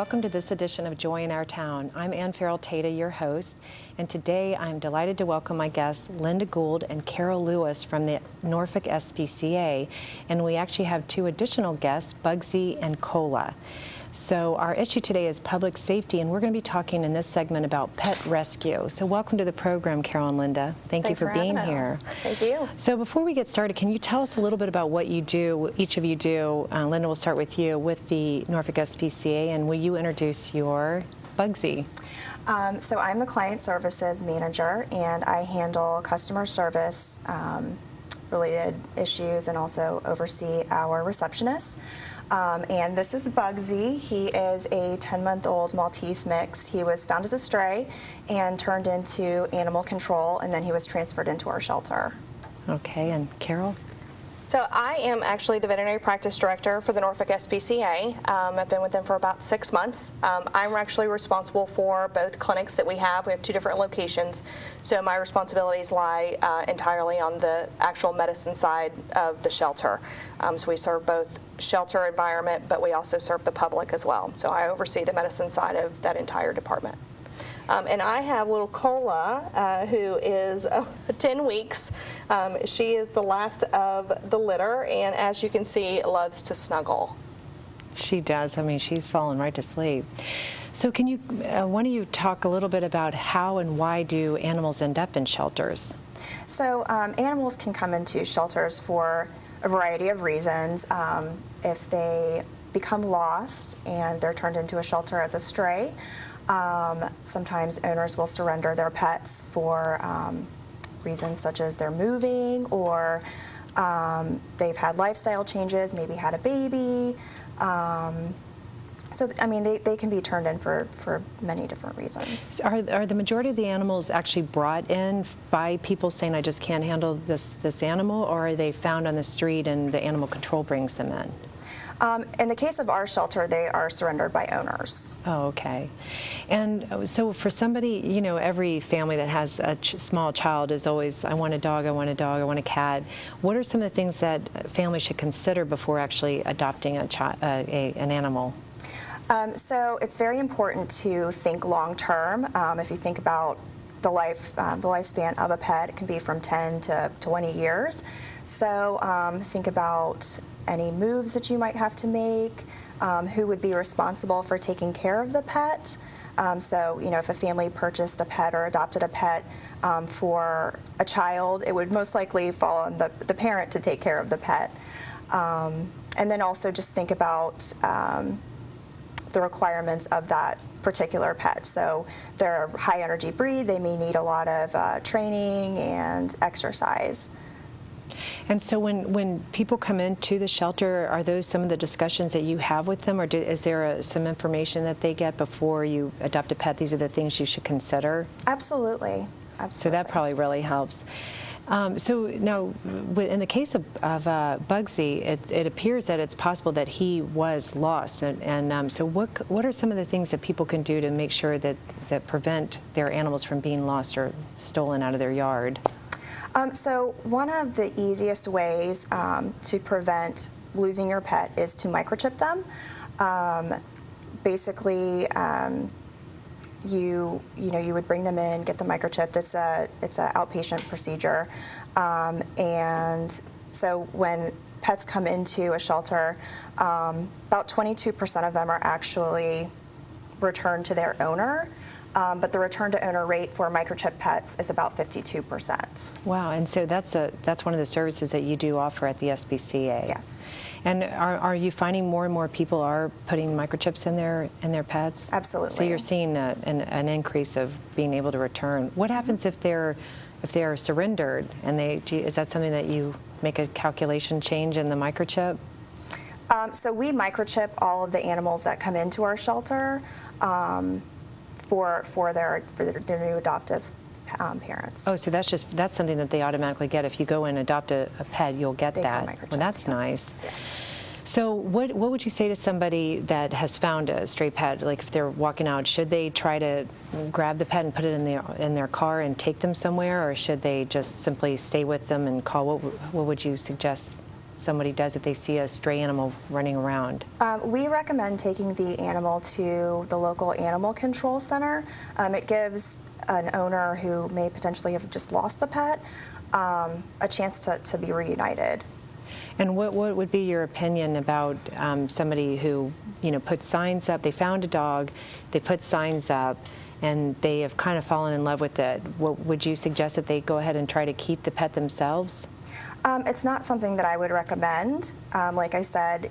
welcome to this edition of Joy in Our Town. I'm Ferrell, Tata, your host, and today I'm delighted to welcome my guests Linda Gould and Carol Lewis from the Norfolk SPCA, and we actually have two additional guests, Bugsy and Cola. So our issue today is public safety, and we're going to be talking in this segment about pet rescue. So welcome to the program, Carol and Linda. Thanks you for being here. Thank you. So before we get started, can you tell us a little bit about what you do, each of you do? Linda, we'll start with you, with the Norfolk SPCA, and will you introduce your Bugsy? So I'm the client services manager, and I handle customer service related issues and also oversee our receptionists. And this is Bugsy. He is a 10-month-old Maltese mix. He was found as a stray and turned into animal control, and then he was transferred into our shelter. Okay, and Carol? So I am actually the veterinary practice director for the Norfolk SPCA. I've been with them for about 6 months. I'm actually responsible for both clinics that we have. We have 2 different locations, so my responsibilities lie entirely on the actual medicine side of the shelter. So we serve both shelter environment, but we also serve the public as well. So I oversee the medicine side of that entire department. And I have little Cola, who is 10 weeks. She is the last of the litter, and as you can see, loves to snuggle. She does. I mean, she's fallen right to sleep. So can you, one of you talk a little bit about how and why do animals end up in shelters? So animals can come into shelters for a variety of reasons. If they become lost and they're turned into a shelter as a stray, sometimes owners will surrender their pets for reasons such as they're moving, or they've had lifestyle changes, maybe had a baby. So, I mean, they can be turned in for many different reasons. Are the majority of the animals actually brought in by people saying, I just can't handle this animal, or are they found on the street and the animal control brings them in? In the case of our shelter, they are surrendered by owners. Oh, okay. And so for somebody, you know, every family that has a small child is always, I want a dog, I want a dog, I want a cat. What are some of the things that families should consider before actually adopting an animal? So it's very important to think long term. If you think about the lifespan of a pet, it can be from 10 to 20 years. So think about any moves that you might have to make, who would be responsible for taking care of the pet. So, you know, if a family purchased a pet or adopted a pet for a child, it would most likely fall on the parent to take care of the pet. And then also just think about the requirements of that particular pet. So they're a high energy breed, they may need a lot of training and exercise. And so when people come into the shelter, are those some of the discussions that you have with them, or is there some information that they get before you adopt a pet? These are the things you should consider? Absolutely. Absolutely. So that probably really helps. So now, in the case of Bugsy, it appears that it's possible that he was lost. And so what are some of the things that people can do to make sure that prevent their animals from being lost or stolen out of their yard? So one of the easiest ways to prevent losing your pet is to microchip them. Basically, you would bring them in, get them microchipped. It's a outpatient procedure, and so when pets come into a shelter, about 22% of them are actually returned to their owner. But the return to owner rate for microchip pets is about 52%. Wow, and so that's one of the services that you do offer at the SPCA. Yes. And are you finding more and more people are putting microchips in their pets? Absolutely. So you're seeing an increase of being able to return. What happens if they're surrendered and is that something that you make a calculation change in the microchip? So we microchip all of the animals that come into our shelter. For their new adoptive parents. Oh, so that's something that they automatically get. If you go and adopt a pet, you'll get that. Well, that's nice. Yes. So what would you say to somebody that has found a stray pet? Like if they're walking out, should they try to grab the pet and put it in their car and take them somewhere, or should they just simply stay with them and call? What would you suggest? somebody does if they see a stray animal running around? We recommend taking the animal to the local animal control center. It gives an owner who may potentially have just lost the pet a chance to be reunited. And what would be your opinion about somebody who, puts signs up? They found a dog, they put signs up, and they have kind of fallen in love with it. Would you suggest that they go ahead and try to keep the pet themselves? It's not something that I would recommend. Like I said,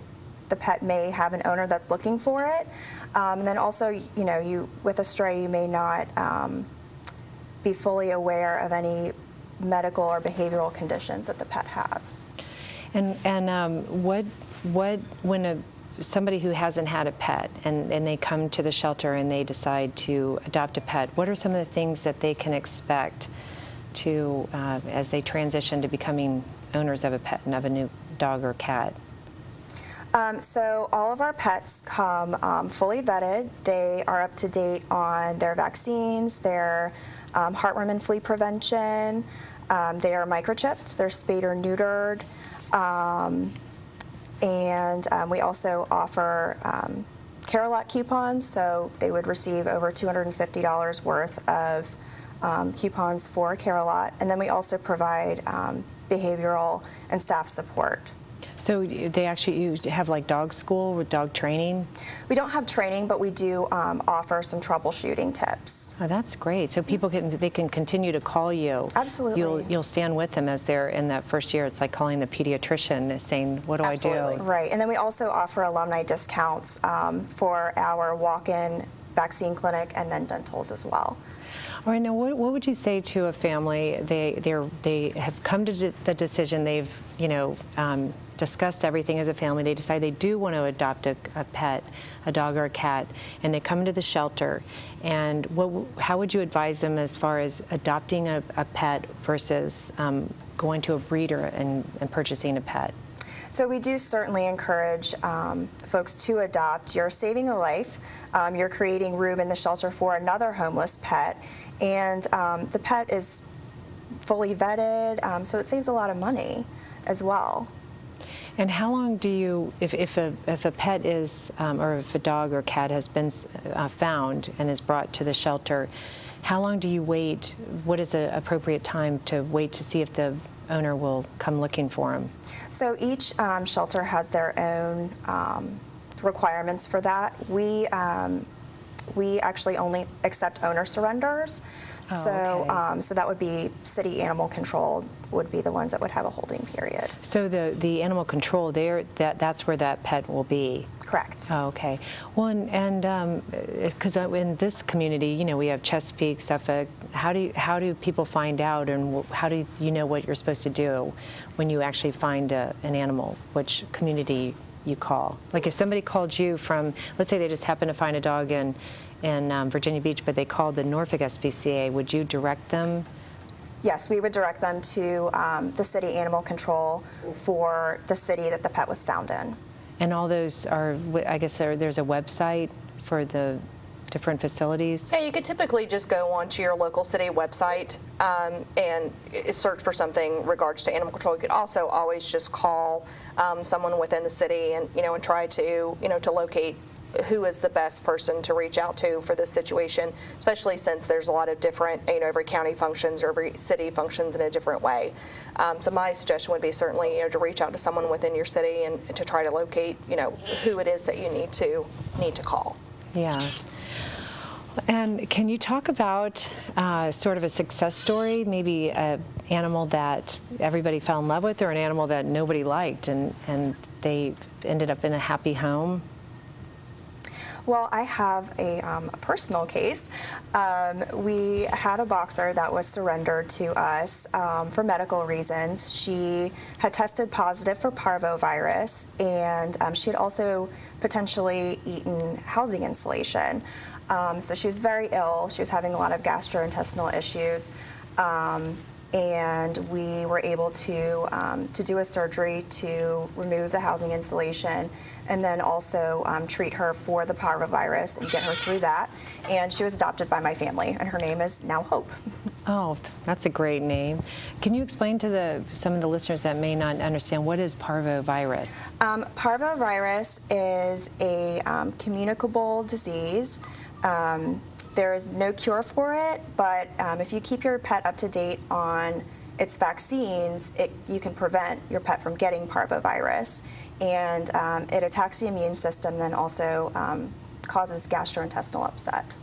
the pet may have an owner that's looking for it. And then also, with a stray, you may not be fully aware of any medical or behavioral conditions that the pet has. And when somebody who hasn't had a pet and they come to the shelter and they decide to adopt a pet, what are some of the things that they can expect to as they transition to becoming owners of a pet and of a new dog or cat? So all of our pets come fully vetted. They are up to date on their vaccines, their heartworm and flea prevention. They are microchipped. They're spayed or neutered. And we also offer Care-A-Lot coupons, so they would receive over $250 worth of coupons for Care-A-Lot. And then we also provide behavioral and staff support. So you have like dog school with dog training? We don't have training, but we do offer some troubleshooting tips. Oh, that's great. So people can continue to call you. Absolutely. You'll stand with them as they're in that first year. It's like calling the pediatrician saying, what do Absolutely. I do? Right. And then we also offer alumni discounts for our walk-in vaccine clinic and then dentals as well. All right, now what would you say to a family? They have come to the decision, they've discussed everything as a family, they decide they do want to adopt a pet, a dog or a cat, and they come into the shelter. And how would you advise them as far as adopting a pet versus going to a breeder and purchasing a pet? So we do certainly encourage folks to adopt. You're saving a life. You're creating room in the shelter for another homeless pet. And the pet is fully vetted, so it saves a lot of money as well. And how long do you, if a pet is, or if a dog or cat has been found and is brought to the shelter, how long do you wait? What is the appropriate time to wait to see if the owner will come looking for him? So each shelter has their own requirements for that. We actually only accept owner surrenders. Oh, okay. So that would be city animal control would be the ones that would have a holding period. So the animal control there, that's where that pet will be? Correct. Oh, okay. Well, and because in this community, we have Chesapeake, Suffolk. How do people find out, and how do you know what you're supposed to do when you actually find an animal? Which community you call? Like if somebody called you from, let's say they just happened to find a dog in Virginia Beach, but they called the Norfolk SPCA, would you direct them? Yes, we would direct them to the city animal control for the city that the pet was found in. And all those are, I guess there's a website for the different facilities? Yeah, you could typically just go onto your local city website and search for something in regards to animal control. You could also always just call someone within the city and and try to to locate who is the best person to reach out to for this situation, especially since there's a lot of different, every county functions or every city functions in a different way. So my suggestion would be certainly, to reach out to someone within your city and to try to locate, who it is that you need to call. Yeah. And can you talk about sort of a success story, maybe an animal that everybody fell in love with or an animal that nobody liked and they ended up in a happy home? Well, I have a personal case. We had a boxer that was surrendered to us for medical reasons. She had tested positive for parvovirus, and she had also potentially eaten housing insulation. So she was very ill. She was having a lot of gastrointestinal issues. and we were able to do a surgery to remove the housing insulation, and then also treat her for the parvovirus and get her through that. And she was adopted by my family, and her name is now Hope. Oh, that's a great name. Can you explain to some of the listeners that may not understand, what is parvovirus? Parvovirus is a communicable disease. There is no cure for it, but if you keep your pet up to date on its vaccines, you can prevent your pet from getting parvovirus. And it attacks the immune system, then also causes gastrointestinal upset.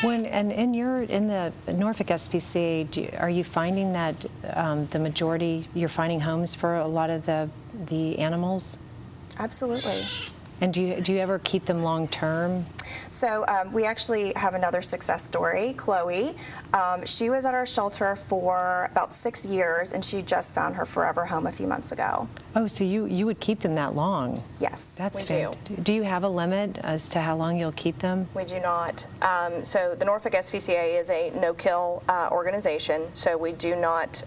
In the Norfolk SPCA, are you finding that the majority, you're finding homes for a lot of the animals? Absolutely. And do you ever keep them long term? So we actually have another success story, Chloe. She was at our shelter for about 6 years, and she just found her forever home a few months ago. Oh, so you would keep them that long? Yes, That's we do. Do you have a limit as to how long you'll keep them? We do not. So the Norfolk SPCA is a no-kill organization, so we do not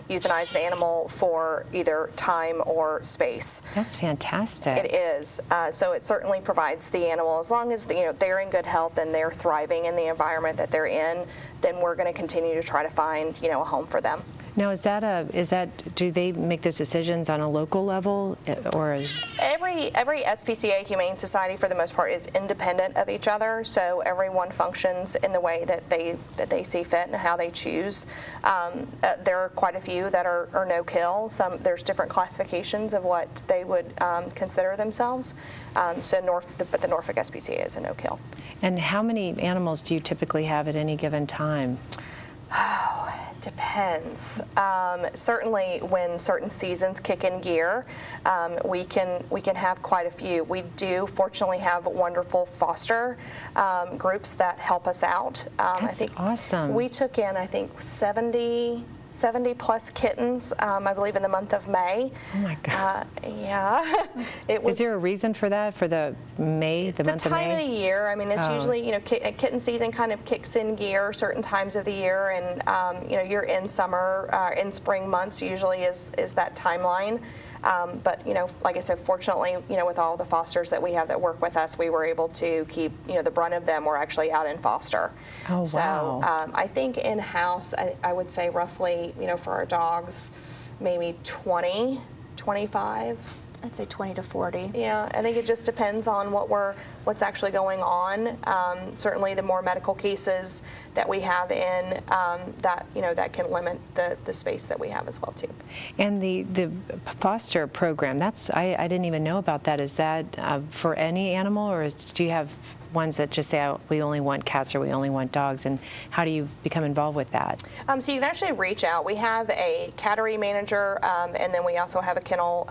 euthanize an animal for either time or space. That's fantastic. It is. So it certainly provides the animal, as long as they're in good health and they're thriving in the environment that they're in, then we're going to continue to try to find a home for them. Now, do they make those decisions on a local level, or every SPCA Humane Society, for the most part, is independent of each other. So everyone functions in the way that they see fit and how they choose. There are quite a few that are no-kill. There's different classifications of what they would consider themselves. But the Norfolk SPCA is a no-kill. And how many animals do you typically have at any given time? Depends. Certainly, when certain seasons kick in gear, we can have quite a few. We do fortunately have wonderful foster groups that help us out. That's awesome. We took in, I think, 70 plus kittens, I believe, in the month of May. Oh my God. Yeah. Is there a reason for that, for the month of May? The time of the year. I mean, it's usually, kitten season kind of kicks in gear certain times of the year, and you're in summer, in spring months usually is that timeline. But like I said, fortunately, with all the fosters that we have that work with us, we were able to keep, the brunt of them were actually out in foster. Oh, wow. So I think in-house, I would say roughly, for our dogs, maybe 20, 25. I'd say 20 to 40. Yeah, I think it just depends on what's actually going on. Certainly, the more medical cases that we have in, that can limit the space that we have as well too. And the foster program, I didn't even know about that. Is that for any animal, or do you have ones that just say, oh, we only want cats or we only want dogs, and how do you become involved with that? So you can actually reach out. We have a cattery manager, and then we also have a kennel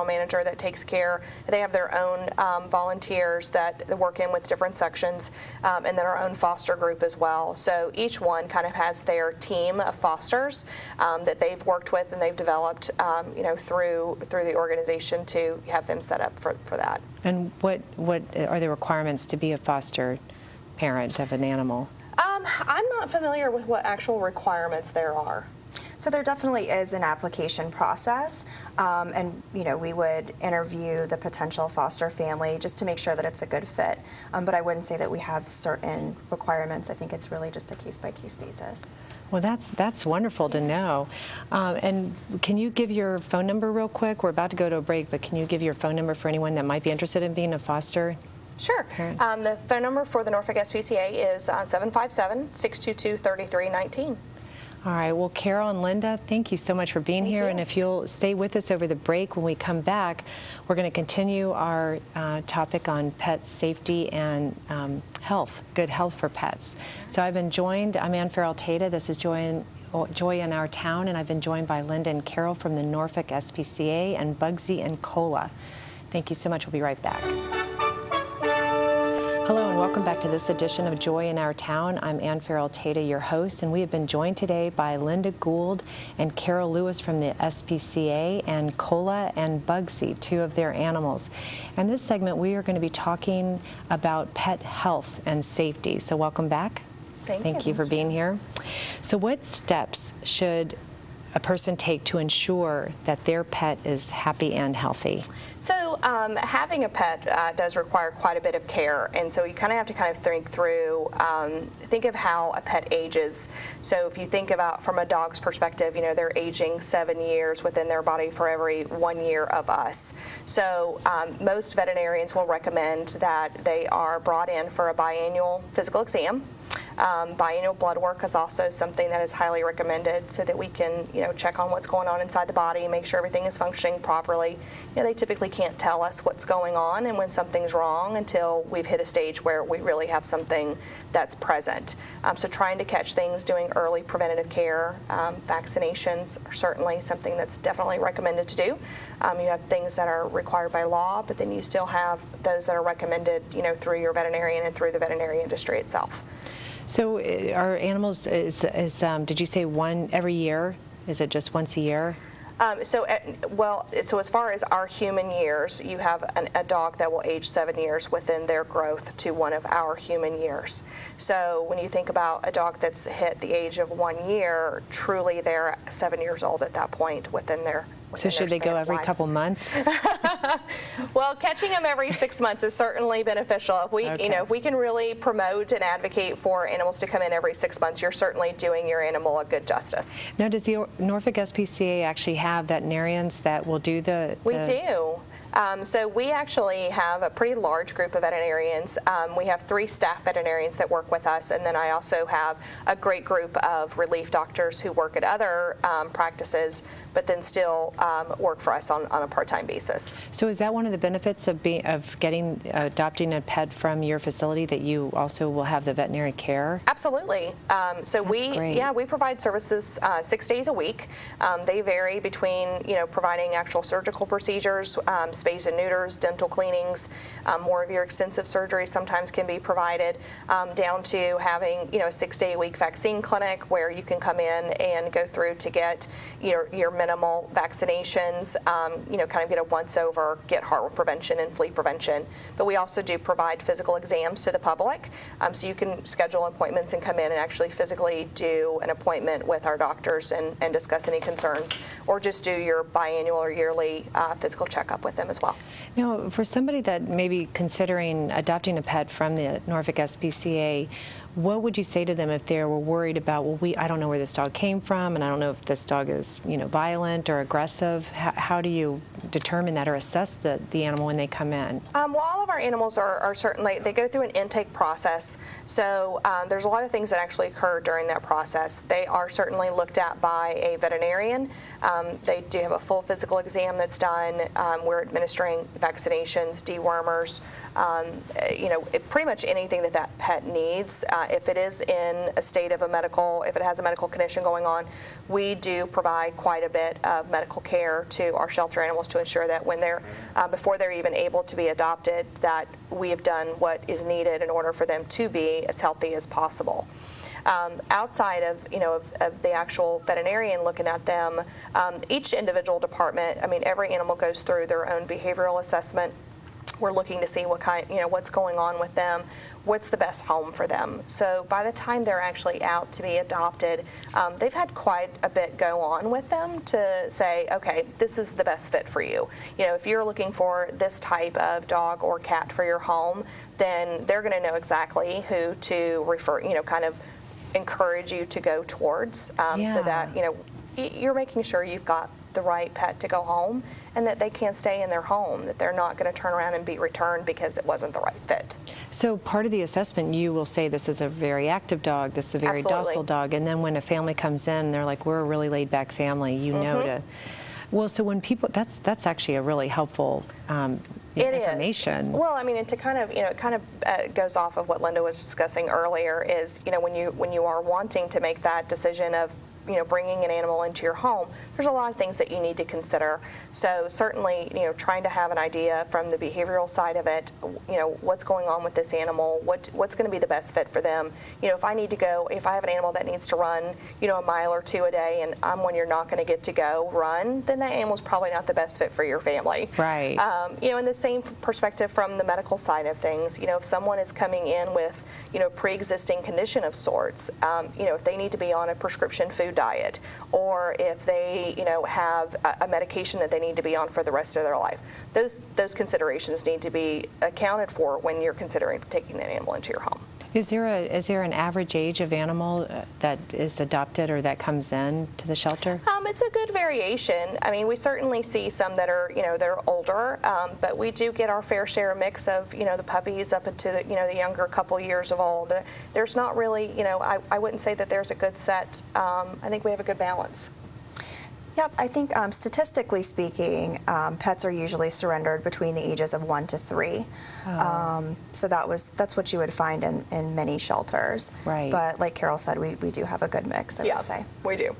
manager that takes care. They have their own volunteers that work in with different sections, and then our own foster group as well. So each one kind of has their team of fosters that they've worked with and they've developed, through the organization to have them set up for that. And what are the requirements to be a foster parent of an animal? I'm not familiar with what actual requirements there are. So there definitely is an application process, and we would interview the potential foster family just to make sure that it's a good fit. But I wouldn't say that we have certain requirements. I think it's really just a case-by-case basis. Well, that's wonderful to know. And can you give your phone number real quick? We're about to go to a break, but can you give your phone number for anyone that might be interested in being a foster? Sure. The phone number for the Norfolk SPCA is 757-622-3319. All right. Well, Carol and Linda, thank you so much for being here. And if you'll stay with us over the break, when we come back, we're going to continue our topic on pet safety and health, good health for pets. So I'm Ann Ferrell Tata. This is Joy in Our Town, and I've been joined by Linda and Carol from the Norfolk SPCA and Bugsy and Cola. Thank you so much. We'll be right back. Hello and welcome back to this edition of Joy in Our Town. I'm Ann Ferrell Tata, your host, and we have been joined today by Linda Gould and Carol Lewis from the SPCA and Cola and Bugsy, two of their animals. In this segment, we are going to be talking about pet health and safety. So welcome back. Thank you for being here. So what steps should a person take to ensure that their pet is happy and healthy? So having a pet does require quite a bit of care, and so you kind of have to think through, think of how a pet ages. So if you think about from a dog's perspective, they're aging 7 years within their body for every 1 year of us. So most veterinarians will recommend that they are brought in for a biannual physical exam. Biannual blood work is also something that is highly recommended so that we can, check on what's going on inside the body, make sure everything is functioning properly. They typically can't tell us what's going on and when something's wrong until we've hit a stage where we really have something that's present. So trying to catch things, doing early preventative care, vaccinations are certainly something that's definitely recommended to do. You have things that are required by law, but then you still have those that are recommended, through your veterinarian and through the veterinary industry itself. So are animals, did you say one every year? Is it just once a year? So as far as our human years, you have a dog that will age 7 years within their growth to one of our human years. So when you think about a dog that's hit the age of 1 year, truly they're 7 years old at that point within their So should they go every couple months? Well, catching them every 6 months is certainly beneficial. If we, if we can really promote and advocate for animals to come in every 6 months, you're certainly doing your animal a good justice. Now, does the Norfolk SPCA actually have veterinarians that will do the? We do. So we actually have a pretty large group of veterinarians. We have 3 staff veterinarians that work with us, and then I also have a great group of relief doctors who work at other practices, but then still work for us on a part-time basis. So is that one of the benefits of adopting a pet from your facility, that you also will have the veterinary care? Absolutely. So we provide services 6 days a week. They vary between providing actual surgical procedures, spays and neuters, dental cleanings, more of your extensive surgery sometimes can be provided, down to having a 6-day-a-week vaccine clinic where you can come in and go through to get your minimal vaccinations, kind of get a once-over, get heartworm prevention and flea prevention. But we also do provide physical exams to the public, so you can schedule appointments and come in and actually physically do an appointment with our doctors and discuss any concerns, or just do your biannual or yearly physical checkup with them as well. Now, for somebody that may be considering adopting a pet from the Norfolk SPCA, what would you say to them if they were worried about, well, I don't know where this dog came from, and I don't know if this dog is, violent or aggressive? How do you determine that or assess the animal when they come in? Well, all of our animals are certainly, they go through an intake process. So there's a lot of things that actually occur during that process. They are certainly looked at by a veterinarian. They do have a full physical exam that's done. We're administering vaccinations, dewormers, pretty much anything that pet needs. If it is in a state of if it has a medical condition going on, we do provide quite a bit of medical care to our shelter animals to ensure that when before they're even able to be adopted, that we have done what is needed in order for them to be as healthy as possible. Outside of the actual veterinarian looking at them, each individual department, every animal goes through their own behavioral assessment. We're looking to see what's going on with them, what's the best home for them. So by the time they're actually out to be adopted, they've had quite a bit go on with them to say, okay, this is the best fit for you. If you're looking for this type of dog or cat for your home, then they're going to know exactly who to refer, kind of encourage you to go towards, so that you're making sure you've got the right pet to go home, and that they can stay in their home, that they're not going to turn around and be returned because it wasn't the right fit. So part of the assessment, you will say this is a very active dog, this is a very docile dog, and then when a family comes in, they're like, we're a really laid back family, know to. Well, so when people, that's actually a really helpful information. Is. Well, and to kind of, it kind of goes off of what Linda was discussing earlier. Is when you are wanting to make that decision of bringing an animal into your home, there's a lot of things that you need to consider. So certainly, trying to have an idea from the behavioral side of it, what's going on with this animal, what's going to be the best fit for them. If I have an animal that needs to run, a mile or two a day, and I'm when you're not going to get to go run, then that animal's probably not the best fit for your family. Right. In the same perspective from the medical side of things, if someone is coming in with, pre-existing condition of sorts, if they need to be on a prescription food diet, or if they, have a medication that they need to be on for the rest of their life, those considerations need to be accounted for when you're considering taking that animal into your home. Is there an average age of animal that is adopted or that comes in to the shelter? It's a good variation. I mean, we certainly see some that are, they're older, but we do get our fair share mix of, the puppies up into the, the younger couple years of old. There's not really, I wouldn't say that there's a good set. I think we have a good balance. Yep, I think statistically speaking, pets are usually surrendered between the ages of 1 to 3. Oh. So that's what you would find in many shelters. Right. But like Carol said, we do have a good mix, I would say. We do.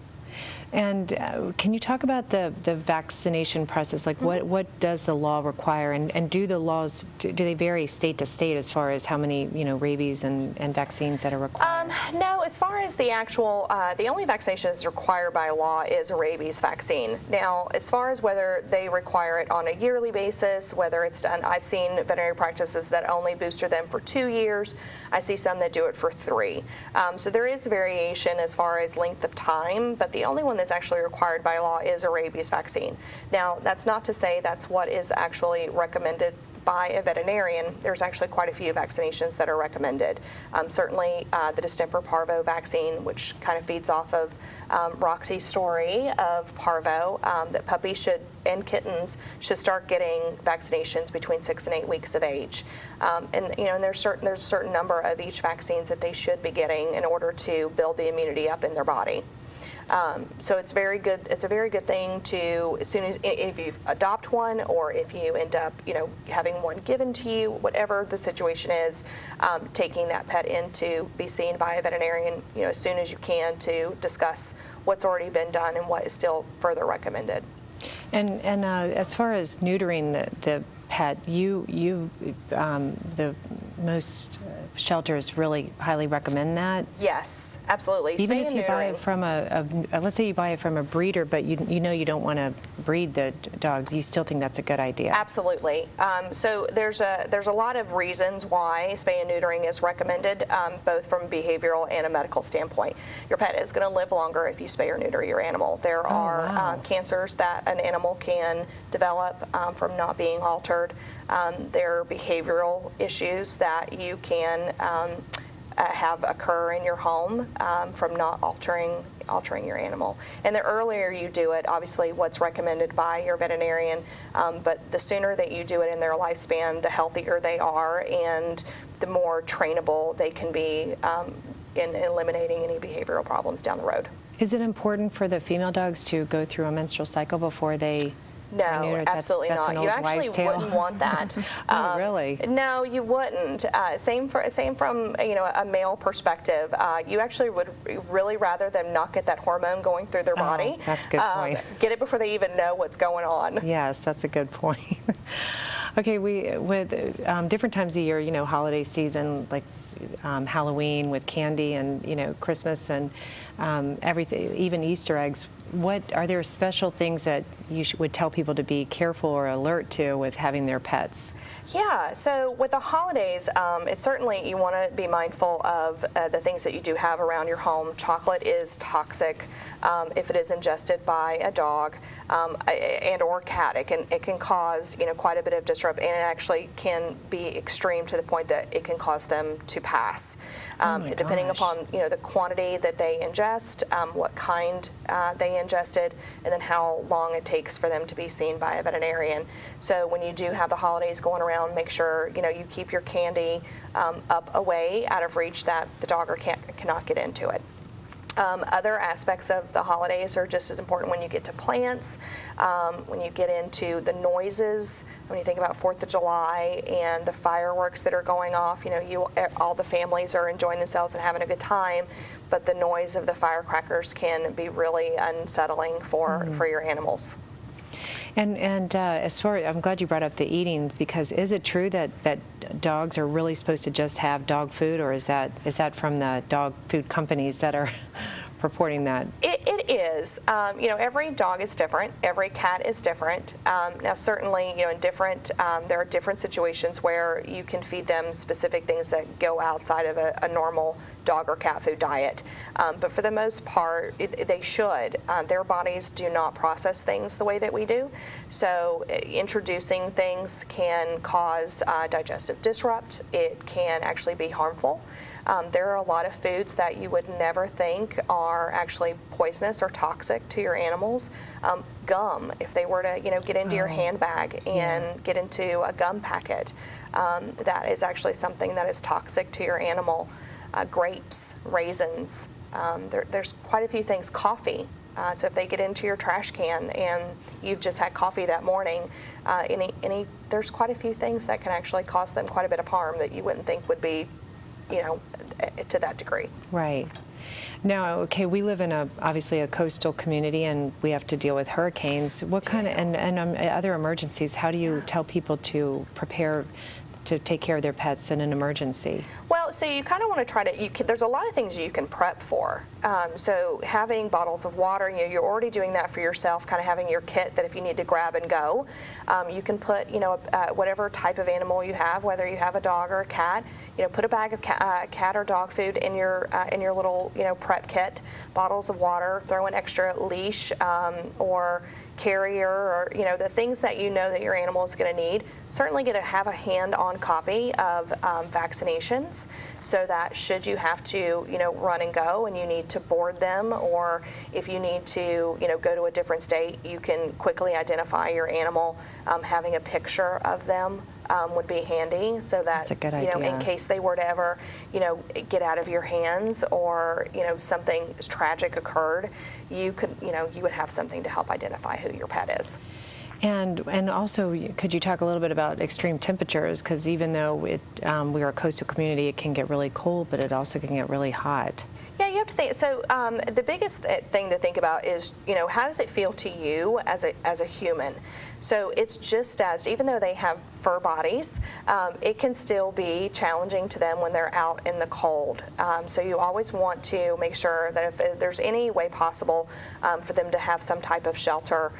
And can you talk about the vaccination process? Like, what does the law require, and do the laws do they vary state to state as far as how many rabies and vaccines that are required? No, as far as the actual, the only vaccination that's required by law is a rabies vaccine. Now, as far as whether they require it on a yearly basis, whether it's done, I've seen veterinary practices that only booster them for 2 years. I see some that do it for 3. So there is variation as far as length of time, but the only one that's actually required by law is a rabies vaccine. Now, that's not to say that's what is actually recommended by a veterinarian. There's actually quite a few vaccinations that are recommended. Certainly the distemper parvo vaccine, which kind of feeds off of Roxy's story of parvo, that puppies and kittens should start getting vaccinations between 6 and 8 weeks of age. And there's a certain number of each vaccines that they should be getting in order to build the immunity up in their body. So it's very good. It's a very good thing to, as soon as if you adopt one, or if you end up, having one given to you, whatever the situation is, taking that pet in to be seen by a veterinarian, as soon as you can, to discuss what's already been done and what is still further recommended. And as far as neutering the pet, the most shelters really highly recommend that. Yes, absolutely. Even Spay if and you buy neutering. it from let's say you buy it from a breeder, but you don't want to breed the dogs, you still think that's a good idea. Absolutely. So there's a lot of reasons why spay and neutering is recommended, both from a behavioral and a medical standpoint. Your pet is going to live longer if you spay or neuter your animal. There are cancers that an animal can develop from not being altered. There are behavioral issues that you can have occur in your home from not altering your animal. And the earlier you do it, obviously what's recommended by your veterinarian, but the sooner that you do it in their lifespan, the healthier they are and the more trainable they can be in eliminating any behavioral problems down the road. Is it important for the female dogs to go through a menstrual cycle before they No, absolutely not. You actually wouldn't want that. Oh, really? No, you wouldn't. Same from a male perspective. You actually would really rather them not get that hormone going through their body. That's a good point. Get it before they even know what's going on. Yes, that's a good point. Okay, with different times of year, holiday season, like Halloween with candy and Christmas and everything, even Easter eggs. What are there special things that you would tell people to be careful or alert to with having their pets? Yeah, so with the holidays, it's certainly you want to be mindful of the things that you do have around your home. Chocolate is toxic if it is ingested by a dog and or cat. It can cause quite a bit of disruption, and it actually can be extreme to the point that it can cause them to pass. Depending upon the quantity that they ingest, what kind they ingested, and then how long it takes for them to be seen by a veterinarian. So when you do have the holidays going around, make sure you keep your candy up away, out of reach, that the dog or cat cannot get into it. Other aspects of the holidays are just as important when you get to plants, when you get into the noises, when you think about 4th of July and the fireworks that are going off. All the families are enjoying themselves and having a good time, but the noise of the firecrackers can be really unsettling for your animals. And as far I'm glad you brought up the eating, because is it true that dogs are really supposed to just have dog food, or is that from the dog food companies that are purporting that? It is. Every dog is different. Every cat is different. Now, certainly, in different, there are different situations where you can feed them specific things that go outside of a normal dog or cat food diet. But for the most part, they should. Their bodies do not process things the way that we do. So introducing things can cause digestive disrupt. It can actually be harmful. There are a lot of foods that you would never think are actually poisonous or toxic to your animals. Gum, if they were to, get into your handbag and get into a gum packet, that is actually something that is toxic to your animal. Grapes, raisins, there's quite a few things. Coffee. So if they get into your trash can and you've just had coffee that morning, there's quite a few things that can actually cause them quite a bit of harm that you wouldn't think would be, to that degree. Right. Now, okay, we live in obviously a coastal community, and we have to deal with hurricanes. What kind of and other emergencies? How do you tell people to prepare to take care of their pets in an emergency? Well, so you kind of want to try to, there's a lot of things you can prep for. So having bottles of water, you're already doing that for yourself, kind of having your kit that if you need to grab and go. You can put, whatever type of animal you have, whether you have a dog or a cat, put a bag of cat or dog food in your little, prep kit, bottles of water, throw an extra leash or carrier, or the things that that your animal is going to need. Certainly going to have a hand-on copy of vaccinations, so that should you have to run and go and you need to board them, or if you need to go to a different state, you can quickly identify your animal. Having a picture of them would be handy, so that in case they were to ever get out of your hands, or something tragic occurred, you would have something to help identify who your pet is. And also, could you talk a little bit about extreme temperatures? Because even though we are a coastal community, it can get really cold, but it also can get really hot. Yeah, you have to think. So the biggest thing to think about is, how does it feel to you as a human? So it's just as, even though they have fur bodies, it can still be challenging to them when they're out in the cold. So you always want to make sure that if there's any way possible for them to have some type of shelter,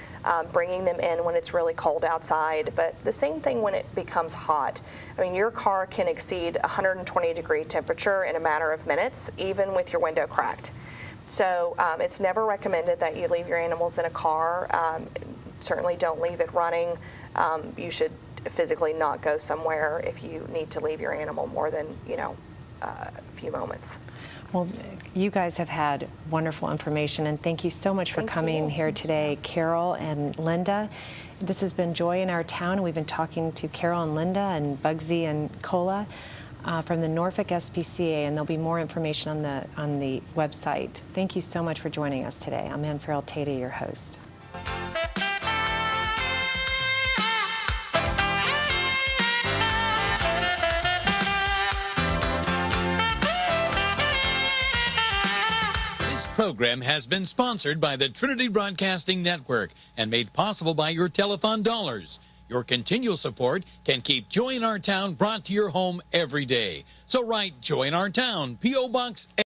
bringing them in when it's really cold outside. But the same thing when it becomes hot. I mean, your car can exceed 120-degree temperature in a matter of minutes, even with your window cracked. So it's never recommended that you leave your animals in a car. Certainly don't leave it running. You should physically not go somewhere if you need to leave your animal more than a few moments. Well, you guys have had wonderful information, and thank you so much for coming here today, Carol and Linda. This has been Joy in Our Town, and we've been talking to Carol and Linda and Bugsy and Cola from the Norfolk SPCA, and there'll be more information on the website. Thank you so much for joining us today. I'm Ferrell, Tata, your host. This program has been sponsored by the Trinity Broadcasting Network and made possible by your telethon dollars. Your continual support can keep Joy in Our Town brought to your home every day. So write Joy in Our Town, P.O. Box